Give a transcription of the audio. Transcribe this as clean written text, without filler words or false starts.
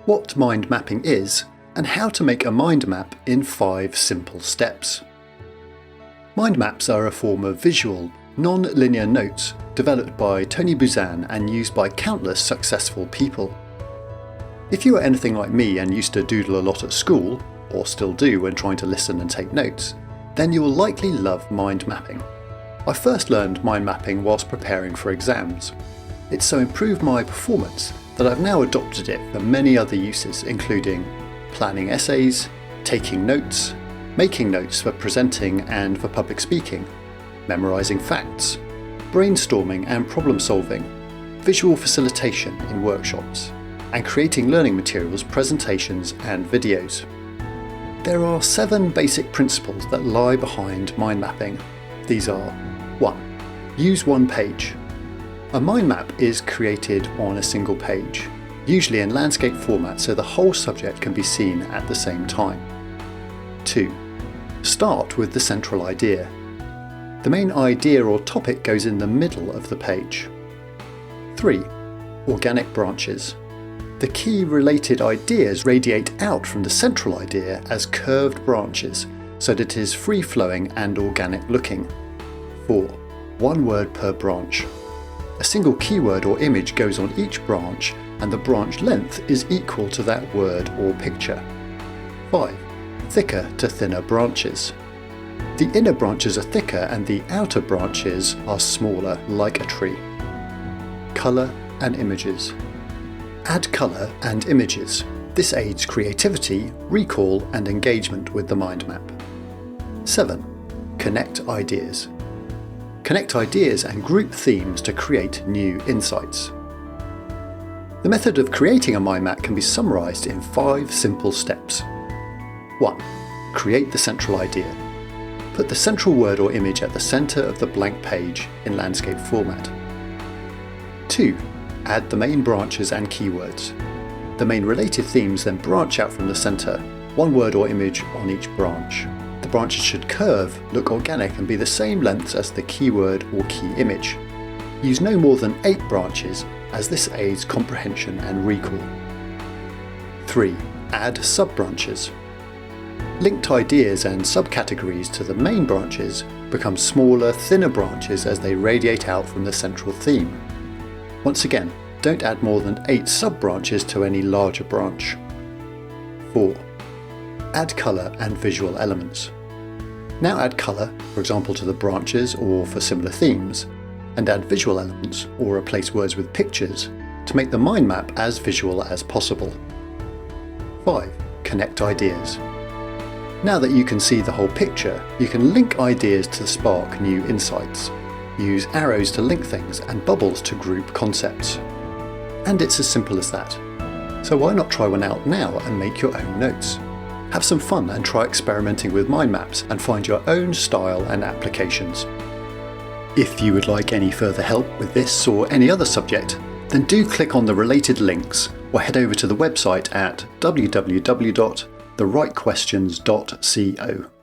what mind mapping is, and how to make a mind map in 5 simple steps. Mind maps are a form of visual, non-linear notes developed by Tony Buzan and used by countless successful people. If you are anything like me and used to doodle a lot at school, or still do when trying to listen and take notes, then you will likely love mind mapping. I first learned mind mapping whilst preparing for exams. It's so improved my performance that I've now adopted it for many other uses, including planning essays, taking notes, making notes for presenting and for public speaking, memorising facts, brainstorming and problem solving, visual facilitation in workshops, and creating learning materials, presentations and videos. There are 7 basic principles that lie behind mind mapping. These are: 1. Use one page. A mind map is created on a single page, usually in landscape format so the whole subject can be seen at the same time. 2. Start with the central idea. The main idea or topic goes in the middle of the page. 3. Organic branches. The key related ideas radiate out from the central idea as curved branches so that it is free-flowing and organic looking. 4. One word per branch. A single keyword or image goes on each branch and the branch length is equal to that word or picture. 5. Thicker to thinner branches. The inner branches are thicker and the outer branches are smaller, like a tree. Colour and images. Add colour and images. This aids creativity, recall and engagement with the mind map. 7. Connect ideas. Connect ideas and group themes to create new insights. The method of creating a mind map can be summarised in 5 simple steps. 1. Create the central idea. Put the central word or image at the centre of the blank page in landscape format. 2. Add the main branches and keywords. The main related themes then branch out from the centre, one word or image on each branch. The branches should curve, look organic and be the same length as the keyword or key image. Use no more than 8 branches as this aids comprehension and recall. 3. Add sub-branches. Linked ideas and subcategories to the main branches become smaller, thinner branches as they radiate out from the central theme. Once again, don't add more than 8 sub-branches to any larger branch. 4. Add colour and visual elements. Now add colour, for example to the branches or for similar themes, and add visual elements or replace words with pictures to make the mind map as visual as possible. 5. Connect ideas. Now that you can see the whole picture, you can link ideas to spark new insights. Use arrows to link things and bubbles to group concepts. And it's as simple as that. So why not try one out now and make your own notes? Have some fun and try experimenting with mind maps and find your own style and applications. If you would like any further help with this or any other subject, then do click on the related links or head over to the website at www.therightquestions.co.